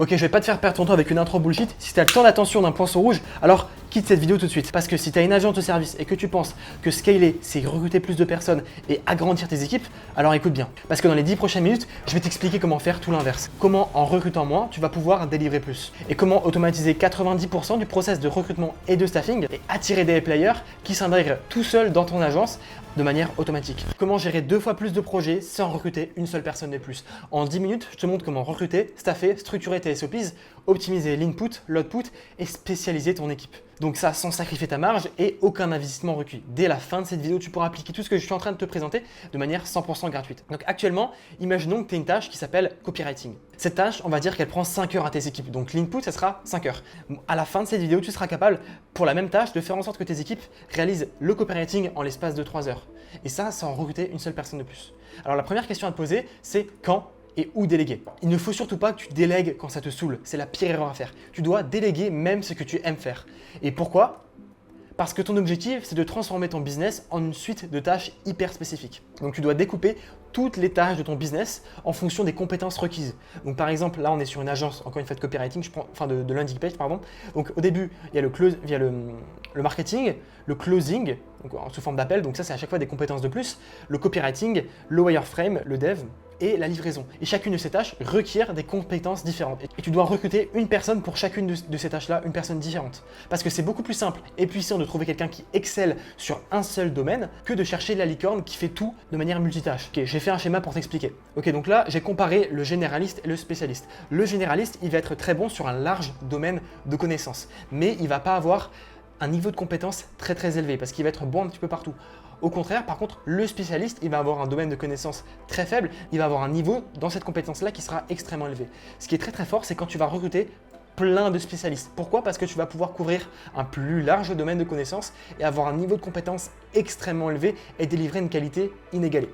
Ok, je vais pas te faire perdre ton temps avec une intro bullshit. Si tu as le temps d'attention d'un poinçon rouge, alors quitte cette vidéo tout de suite. Parce que si tu as une agence de service et que tu penses que scaler, c'est recruter plus de personnes et agrandir tes équipes, alors écoute bien. Parce que dans les 10 prochaines minutes, je vais t'expliquer comment faire tout l'inverse. Comment en recrutant moins, tu vas pouvoir délivrer plus. Et comment automatiser 90% du process de recrutement et de staffing et attirer des players qui s'intègrent tout seuls dans ton agence de manière automatique. Comment gérer 2 fois plus de projets sans recruter une seule personne de plus. En 10 minutes, je te montre comment recruter, staffer, structurer tes SOPs, optimiser l'input, l'output et spécialiser ton équipe. Donc ça sans sacrifier ta marge et aucun investissement requis. Dès la fin de cette vidéo, tu pourras appliquer tout ce que je suis en train de te présenter de manière 100% gratuite. Donc actuellement, imaginons que tu as une tâche qui s'appelle copywriting. Cette tâche, on va dire qu'elle prend 5 heures à tes équipes. Donc l'input, ça sera 5 heures. À la fin de cette vidéo, tu seras capable, pour la même tâche, de faire en sorte que tes équipes réalisent le copywriting en l'espace de 3 heures. Et ça, sans recruter une seule personne de plus. Alors la première question à te poser, c'est quand et où déléguer. Il ne faut surtout pas que tu délègues quand ça te saoule. C'est la pire erreur à faire. Tu dois déléguer même ce que tu aimes faire. Et pourquoi ? Parce que ton objectif, c'est de transformer ton business en une suite de tâches hyper spécifiques. Donc tu dois découper toutes les tâches de ton business en fonction des compétences requises. Donc par exemple, là on est sur une agence, encore une fois de copywriting, de landing page, pardon. Donc au début, il y a le marketing, le closing, donc sous forme d'appel, donc ça c'est à chaque fois des compétences de plus, le copywriting, le wireframe, le dev, et la livraison. Et chacune de ces tâches requiert des compétences différentes. Et tu dois recruter une personne pour chacune de ces tâches-là, une personne différente. Parce que c'est beaucoup plus simple et puissant de trouver quelqu'un qui excelle sur un seul domaine que de chercher la licorne qui fait tout de manière multitâche. Ok, j'ai fait un schéma pour t'expliquer. Ok, donc là, j'ai comparé le généraliste et le spécialiste. Le généraliste, il va être très bon sur un large domaine de connaissances, mais il va pas avoir un niveau de compétence très élevé parce qu'il va être bon un petit peu partout. Au contraire, par contre, le spécialiste, il va avoir un domaine de connaissances très faible, il va avoir un niveau dans cette compétence-là qui sera extrêmement élevé. Ce qui est très fort, c'est quand tu vas recruter plein de spécialistes. Pourquoi ? Parce que tu vas pouvoir couvrir un plus large domaine de connaissances et avoir un niveau de compétence extrêmement élevé et délivrer une qualité inégalée.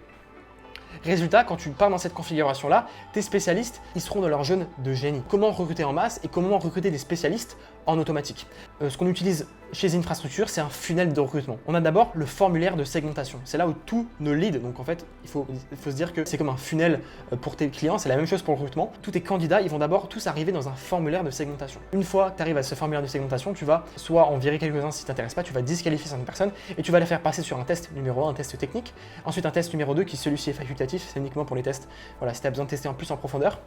Résultat, quand tu pars dans cette configuration-là, tes spécialistes, ils seront dans leur jeune de génie. Comment recruter en masse et comment recruter des spécialistes en automatique. Ce qu'on utilise chez Infrastructure, c'est un funnel de recrutement. On a d'abord le formulaire de segmentation. C'est là où tous nos leads, donc en fait, il faut se dire que c'est comme un funnel pour tes clients, c'est la même chose pour le recrutement. Tous tes candidats, ils vont d'abord tous arriver dans un formulaire de segmentation. Une fois que tu arrives à ce formulaire de segmentation, tu vas soit en virer quelques-uns si ça t'intéresse pas, tu vas disqualifier certaines personnes et tu vas les faire passer sur un test numéro 1, un test technique. Ensuite, un test numéro 2 qui celui-ci est facultatif, c'est uniquement pour les tests. Voilà, si tu as besoin de tester en plus en profondeur.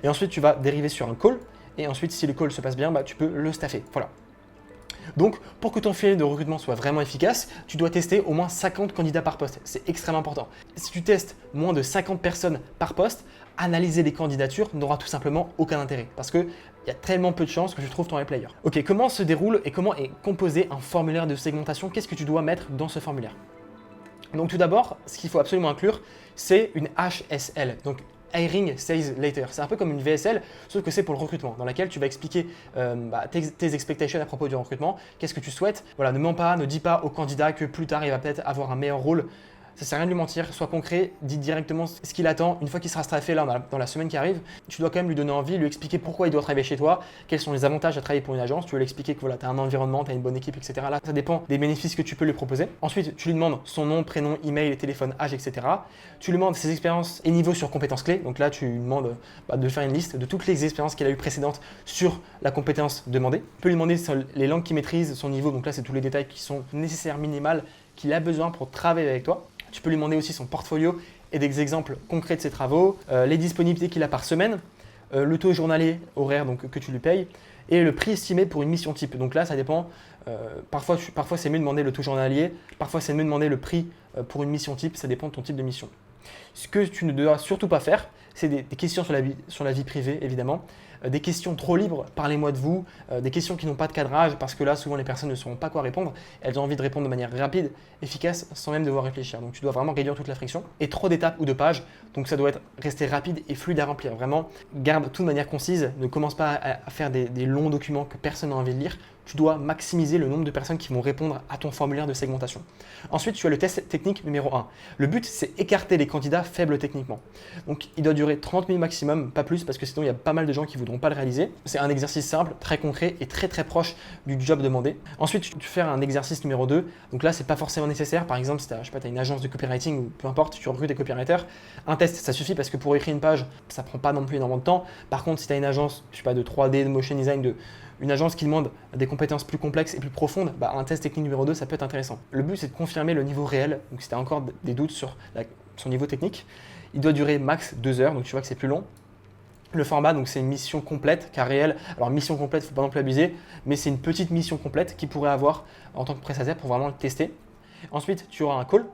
Et ensuite, tu vas dériver sur un call. Et ensuite, si le call se passe bien, tu peux le staffer. Voilà. Donc, pour que ton funnel de recrutement soit vraiment efficace, tu dois tester au moins 50 candidats par poste. C'est extrêmement important. Si tu testes moins de 50 personnes par poste, analyser les candidatures n'aura tout simplement aucun intérêt parce qu'il y a tellement peu de chances que tu trouves ton player. Ok, comment se déroule et comment est composé un formulaire de segmentation? Qu'est-ce que tu dois mettre dans ce formulaire? Donc tout d'abord, ce qu'il faut absolument inclure, c'est une HSL. Donc Hiring Sales Later. C'est un peu comme une VSL, sauf que c'est pour le recrutement, dans laquelle tu vas expliquer tes expectations à propos du recrutement, qu'est-ce que tu souhaites. Voilà, ne mens pas, ne dis pas au candidat que plus tard il va peut-être avoir un meilleur rôle. Ça sert à rien de lui mentir, sois concret, dis directement ce qu'il attend. Une fois qu'il sera staffé là dans la semaine qui arrive, tu dois quand même lui donner envie, lui expliquer pourquoi il doit travailler chez toi, quels sont les avantages à travailler pour une agence. Tu veux lui expliquer que voilà, tu as un environnement, tu as une bonne équipe, etc. Là, ça dépend des bénéfices que tu peux lui proposer. Ensuite, tu lui demandes son nom, prénom, email, téléphone, âge, etc. Tu lui demandes ses expériences et niveaux sur compétences clés. Donc là, tu lui demandes de faire une liste de toutes les expériences qu'il a eues précédentes sur la compétence demandée. Tu peux lui demander les langues qu'il maîtrise, son niveau. Donc là, c'est tous les détails qui sont nécessaires, minimales, qu'il a besoin pour travailler avec toi. Tu peux lui demander aussi son portfolio et des exemples concrets de ses travaux, les disponibilités qu'il a par semaine, le taux journalier horaire donc, que tu lui payes et le prix estimé pour une mission type. Donc là, ça dépend. Parfois, c'est mieux de demander le taux journalier, parfois c'est mieux de demander le prix pour une mission type, ça dépend de ton type de mission. Ce que tu ne dois surtout pas faire, c'est des questions sur la vie privée, évidemment, des questions trop libres, parlez-moi de vous, des questions qui n'ont pas de cadrage, parce que là, souvent, les personnes ne sauront pas quoi répondre. Elles ont envie de répondre de manière rapide, efficace, sans même devoir réfléchir. Donc, tu dois vraiment réduire toute la friction. Et trop d'étapes ou de pages, donc ça doit rester rapide et fluide à remplir. Vraiment, garde tout de manière concise, ne commence pas à faire des longs documents que personne n'a envie de lire. Tu dois maximiser le nombre de personnes qui vont répondre à ton formulaire de segmentation. Ensuite, tu as le test technique numéro 1. Le but, c'est écarter les candidats faibles techniquement. Donc, il doit durer durer 30 minutes maximum, pas plus, parce que sinon il y a pas mal de gens qui ne voudront pas le réaliser. C'est un exercice simple, très concret et très proche du job demandé. Ensuite, tu fais un exercice numéro 2. Donc là, c'est pas forcément nécessaire. Par exemple, si tu as une agence de copywriting ou peu importe, tu recrutes des copywriters, un test, ça suffit parce que pour écrire une page, ça prend pas non plus énormément de temps. Par contre, si tu as une agence, je sais pas, de 3D, de motion design, une agence qui demande des compétences plus complexes et plus profondes, un test technique numéro 2, ça peut être intéressant. Le but, c'est de confirmer le niveau réel. Donc, si tu as encore des doutes sur son niveau technique, il doit durer max 2 heures, donc tu vois que c'est plus long. Le format, donc c'est une mission complète, cas réel. Alors mission complète, il ne faut pas non plus abuser, mais c'est une petite mission complète qu'il pourrait avoir en tant que prestataire pour vraiment le tester. Ensuite, tu auras un call.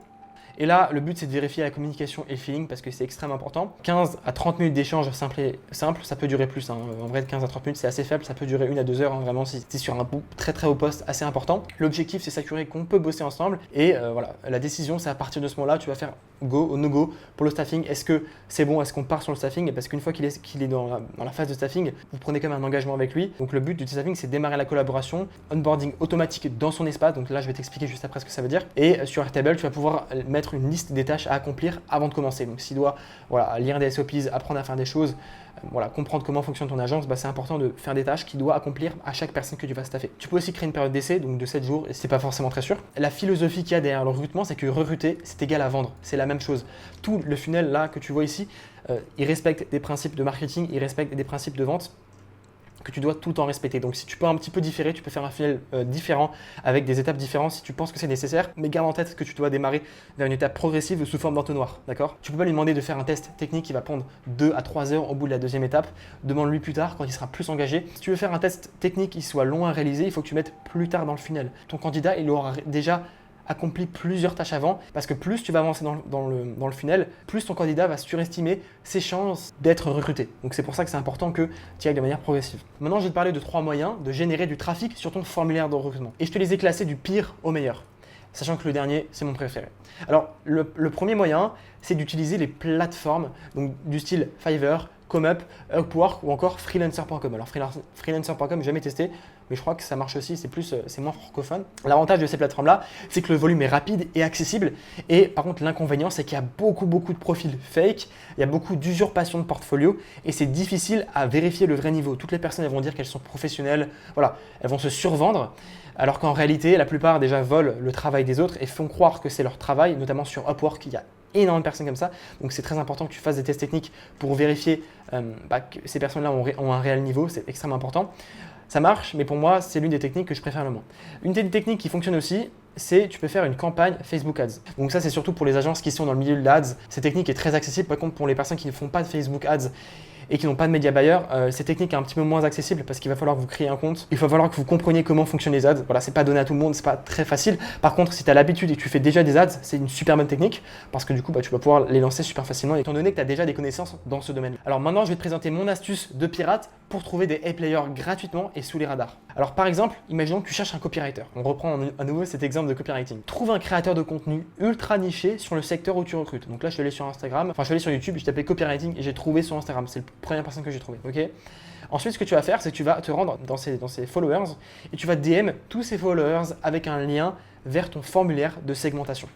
Et là, le but, c'est de vérifier la communication et le feeling parce que c'est extrêmement important. 15 à 30 minutes d'échange simple, ça peut durer plus. En vrai, de 15 à 30 minutes, c'est assez faible. Ça peut durer 1 à 2 heures, vraiment, si tu es sur un très haut poste assez important. L'objectif, c'est s'assurer qu'on peut bosser ensemble. Et voilà, la décision, c'est à partir de ce moment-là, tu vas faire go ou no go pour le staffing. Est-ce que c'est bon? Est-ce qu'on part sur le staffing? Parce qu'une fois qu'il est dans la phase de staffing, vous prenez comme un engagement avec lui. Donc, le but du staffing, c'est de démarrer la collaboration, onboarding automatique dans son espace. Donc là, je vais t'expliquer juste après ce que ça veut dire. Et sur Airtable, tu vas pouvoir mettre une liste des tâches à accomplir avant de commencer. Donc s'il doit lire des SOPs, apprendre à faire des choses, comprendre comment fonctionne ton agence, c'est important de faire des tâches qu'il doit accomplir à chaque personne que tu vas staffer. Tu peux aussi créer une période d'essai, donc de 7 jours, et c'est pas forcément très sûr. La philosophie qu'il y a derrière le recrutement, c'est que recruter, c'est égal à vendre. C'est la même chose. Tout le funnel là que tu vois ici, il respecte des principes de marketing, il respecte des principes de vente que tu dois tout le temps respecter. Donc si tu peux un petit peu différer, tu peux faire un funnel différent avec des étapes différentes si tu penses que c'est nécessaire, mais garde en tête que tu dois démarrer vers une étape progressive sous forme d'entonnoir, d'accord? Tu peux pas lui demander de faire un test technique qui va prendre 2 à 3 heures au bout de la deuxième étape. Demande-lui plus tard quand il sera plus engagé. Si tu veux faire un test technique qui soit long à réaliser, il faut que tu mettes plus tard dans le funnel. Ton candidat, il aura déjà accompli plusieurs tâches avant, parce que plus tu vas avancer dans le funnel, plus ton candidat va surestimer ses chances d'être recruté. Donc c'est pour ça que c'est important que tu y ailles de manière progressive. Maintenant, je vais te parler de 3 moyens de générer du trafic sur ton formulaire de recrutement. Et je te les ai classés du pire au meilleur, sachant que le dernier, c'est mon préféré. Alors, le premier moyen, c'est d'utiliser les plateformes donc, du style Fiverr, ComeUp, Upwork ou encore freelancer.com. Alors freelancer.com, jamais testé, mais je crois que ça marche aussi, c'est moins francophone. L'avantage de ces plateformes-là, c'est que le volume est rapide et accessible. Et par contre, l'inconvénient, c'est qu'il y a beaucoup de profils fake, il y a beaucoup d'usurpation de portfolio et c'est difficile à vérifier le vrai niveau. Toutes les personnes, elles vont dire qu'elles sont professionnelles, voilà, elles vont se survendre. Alors qu'en réalité, la plupart déjà volent le travail des autres et font croire que c'est leur travail, notamment sur Upwork, il y a énormément de personnes comme ça. Donc c'est très important que tu fasses des tests techniques pour vérifier que ces personnes-là ont un réel niveau, c'est extrêmement important. Ça marche, mais pour moi, c'est l'une des techniques que je préfère le moins. Une des techniques qui fonctionne aussi, c'est tu peux faire une campagne Facebook Ads. Donc ça, c'est surtout pour les agences qui sont dans le milieu de l'Ads. Cette technique est très accessible. Par contre, pour les personnes qui ne font pas de Facebook Ads et qui n'ont pas de média buyer, cette technique est un petit peu moins accessible parce qu'il va falloir que vous créez un compte. Il va falloir que vous compreniez comment fonctionnent les ads. Voilà, c'est pas donné à tout le monde, c'est pas très facile. Par contre, si tu as l'habitude et que tu fais déjà des ads, c'est une super bonne technique parce que du coup, tu vas pouvoir les lancer super facilement étant donné que tu as déjà des connaissances dans ce domaine. Alors maintenant, je vais te présenter mon astuce de pirate pour trouver des A-players gratuitement et sous les radars. Alors par exemple, imaginons que tu cherches un copywriter. On reprend à nouveau cet exemple de copywriting. Trouve un créateur de contenu ultra niché sur le secteur où tu recrutes. Donc là, je suis allé sur Instagram, je suis allé sur YouTube, je tapais copywriting et j'ai trouvé sur Instagram. C'est la première personne que j'ai trouvée. Ok. Ensuite, ce que tu vas faire, c'est que tu vas te rendre dans ces followers et tu vas DM tous ces followers avec un lien vers ton formulaire de segmentation.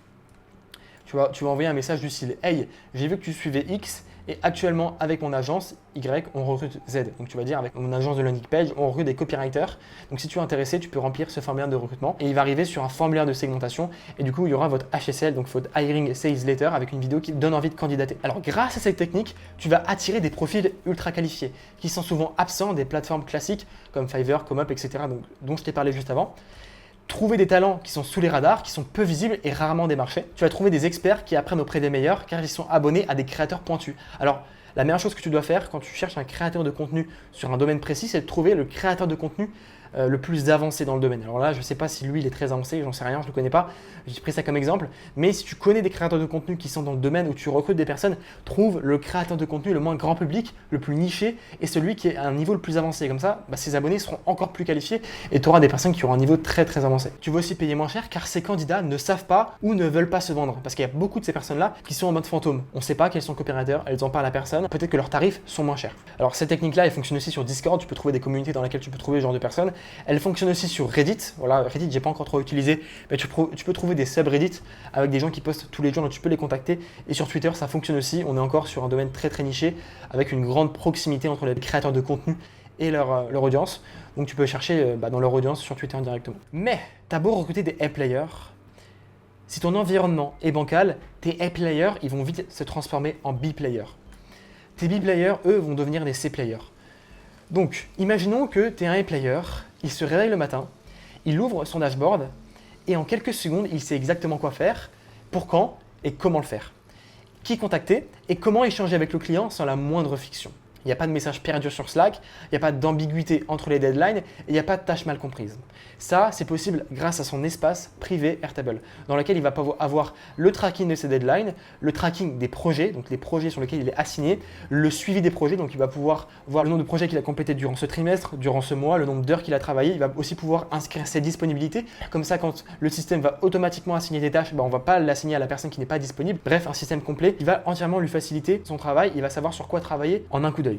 Tu vas envoyer un message du style « Hey, j'ai vu que tu suivais X et actuellement avec mon agence Y, on recrute Z. » Donc tu vas dire avec mon agence de landing page, on recrute des copywriters. Donc si tu es intéressé, tu peux remplir ce formulaire de recrutement et il va arriver sur un formulaire de segmentation et du coup, il y aura votre HSL, donc votre Hiring Sales Letter avec une vidéo qui donne envie de candidater. Alors grâce à cette technique, tu vas attirer des profils ultra qualifiés qui sont souvent absents des plateformes classiques comme Fiverr, ComeUp, etc. dont je t'ai parlé juste avant. Trouver des talents qui sont sous les radars, qui sont peu visibles et rarement démarchés. Tu vas trouver des experts qui apprennent auprès des meilleurs car ils sont abonnés à des créateurs pointus. Alors, la meilleure chose que tu dois faire quand tu cherches un créateur de contenu sur un domaine précis, c'est de trouver le créateur de contenu le plus avancé dans le domaine. Alors là, je ne sais pas si lui, il est très avancé, j'en sais rien, je ne le connais pas. J'ai pris ça comme exemple. Mais si tu connais des créateurs de contenu qui sont dans le domaine où tu recrutes des personnes, trouve le créateur de contenu le moins grand public, le plus niché et celui qui est à un niveau le plus avancé. Comme ça, ses abonnés seront encore plus qualifiés et tu auras des personnes qui auront un niveau très avancé. Tu vas aussi payer moins cher car ces candidats ne savent pas ou ne veulent pas se vendre. Parce qu'il y a beaucoup de ces personnes-là qui sont en mode fantôme. On ne sait pas qu'elles sont copywriters, elles en parlent à personne. Peut-être que leurs tarifs sont moins chers. Alors cette technique-là, elle fonctionne aussi sur Discord. Tu peux trouver des communautés dans lesquelles tu peux trouver ce genre de personnes. Elle fonctionne aussi sur Reddit. Voilà, Reddit, j'ai pas encore trop utilisé, mais tu peux trouver des subreddits avec des gens qui postent tous les jours, donc tu peux les contacter. Et sur Twitter, ça fonctionne aussi. On est encore sur un domaine très niché avec une grande proximité entre les créateurs de contenu et leur audience. Donc tu peux chercher dans leur audience sur Twitter directement. Mais tu as beau recruter des A-players, si ton environnement est bancal, tes A-players, ils vont vite se transformer en B-players. Tes B-players, eux, vont devenir des C-players. Donc, imaginons que tu es un A-player, il se réveille le matin, il ouvre son dashboard et en quelques secondes, il sait exactement quoi faire, pour quand et comment le faire. Qui contacter et comment échanger avec le client sans la moindre friction. Il n'y a pas de message perdu sur Slack, il n'y a pas d'ambiguïté entre les deadlines et il n'y a pas de tâches mal comprises. Ça, c'est possible grâce à son espace privé Airtable, dans lequel il va pouvoir avoir le tracking de ses deadlines, le tracking des projets, donc les projets sur lesquels il est assigné, le suivi des projets, donc il va pouvoir voir le nombre de projets qu'il a complétés durant ce trimestre, durant ce mois, le nombre d'heures qu'il a travaillé. Il va aussi pouvoir inscrire ses disponibilités. Comme ça, quand le système va automatiquement assigner des tâches, on ne va pas l'assigner à la personne qui n'est pas disponible. Bref, un système complet qui va entièrement lui faciliter son travail. Il va savoir sur quoi travailler en un coup d'œil.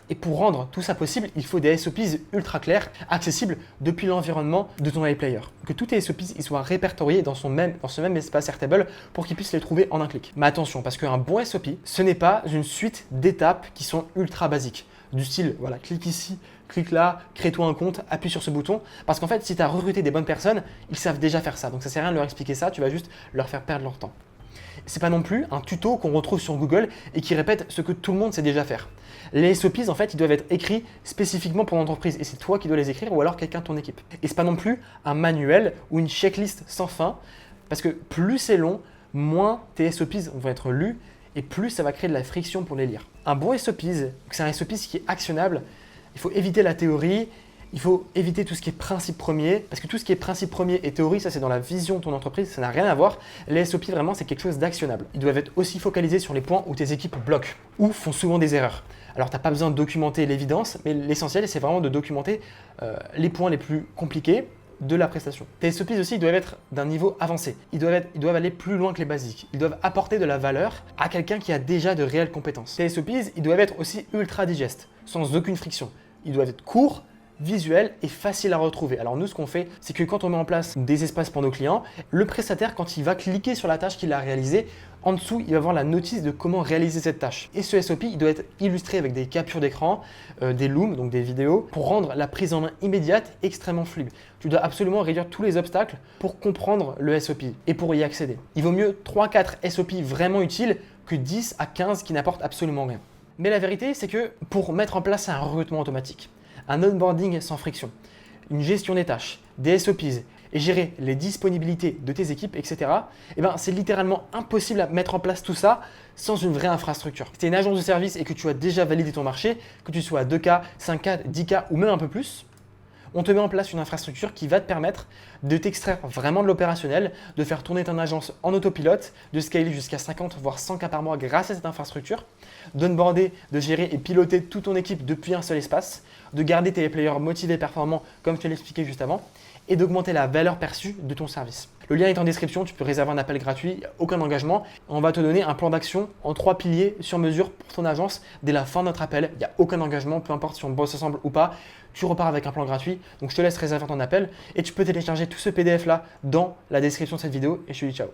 Et pour rendre tout ça possible, il faut des SOPs ultra clairs, accessibles depuis l'environnement de ton A-player. Que tous tes SOPs ils soient répertoriés dans ce même espace Airtable pour qu'ils puissent les trouver en un clic. Mais attention, parce qu'un bon SOP, ce n'est pas une suite d'étapes qui sont ultra basiques. Du style, voilà, clique ici, clique là, crée-toi un compte, appuie sur ce bouton. Parce qu'en fait, si tu as recruté des bonnes personnes, ils savent déjà faire ça. Donc ça ne sert à rien de leur expliquer ça, tu vas juste leur faire perdre leur temps. C'est pas non plus un tuto qu'on retrouve sur Google et qui répète ce que tout le monde sait déjà faire. Les SOPs, en fait, ils doivent être écrits spécifiquement pour l'entreprise et c'est toi qui dois les écrire ou alors quelqu'un de ton équipe. Et c'est pas non plus un manuel ou une checklist sans fin parce que plus c'est long, moins tes SOPs vont être lus et plus ça va créer de la friction pour les lire. Un bon SOPs, c'est un SOPs qui est actionnable. Il faut éviter la théorie. Il faut éviter tout ce qui est principe premier, parce que tout ce qui est principe premier et théorie, ça c'est dans la vision de ton entreprise, ça n'a rien à voir. Les SOP vraiment c'est quelque chose d'actionnable. Ils doivent être aussi focalisés sur les points où tes équipes bloquent ou font souvent des erreurs. Alors tu n'as pas besoin de documenter l'évidence, mais l'essentiel c'est vraiment de documenter les points les plus compliqués de la prestation. Tes SOPs aussi ils doivent être d'un niveau avancé. Ils doivent aller plus loin que les basiques. Ils doivent apporter de la valeur à quelqu'un qui a déjà de réelles compétences. Tes SOPs ils doivent être aussi ultra digestes, sans aucune friction. Ils doivent être courts, visuel et facile à retrouver. Alors nous, ce qu'on fait, c'est que quand on met en place des espaces pour nos clients, le prestataire, quand il va cliquer sur la tâche qu'il a réalisée, en dessous, il va voir la notice de comment réaliser cette tâche. Et ce SOP, il doit être illustré avec des captures d'écran, des looms, donc des vidéos, pour rendre la prise en main immédiate extrêmement fluide. Tu dois absolument réduire tous les obstacles pour comprendre le SOP et pour y accéder. Il vaut mieux 3-4 SOP vraiment utiles que 10 à 15 qui n'apportent absolument rien. Mais la vérité, c'est que pour mettre en place un recrutement automatique, un onboarding sans friction, une gestion des tâches, des SOPs et gérer les disponibilités de tes équipes, etc., c'est littéralement impossible à mettre en place tout ça sans une vraie infrastructure. Si tu es une agence de service et que tu as déjà validé ton marché, que tu sois à 2K, 5K, 10K ou même un peu plus, on te met en place une infrastructure qui va te permettre de t'extraire vraiment de l'opérationnel, de faire tourner ton agence en autopilote, de scaler jusqu'à 50 voire 100 cas par mois grâce à cette infrastructure, d'onboarder, de gérer et piloter toute ton équipe depuis un seul espace, de garder tes players motivés et performants comme je te l'expliquais juste avant et d'augmenter la valeur perçue de ton service. Le lien est en description, tu peux réserver un appel gratuit, aucun engagement. On va te donner un plan d'action en 3 piliers sur mesure pour ton agence dès la fin de notre appel. Il n'y a aucun engagement, peu importe si on bosse ensemble ou pas. Tu repars avec un plan gratuit, donc je te laisse réserver ton appel et tu peux télécharger tout ce PDF là dans la description de cette vidéo et je te dis ciao.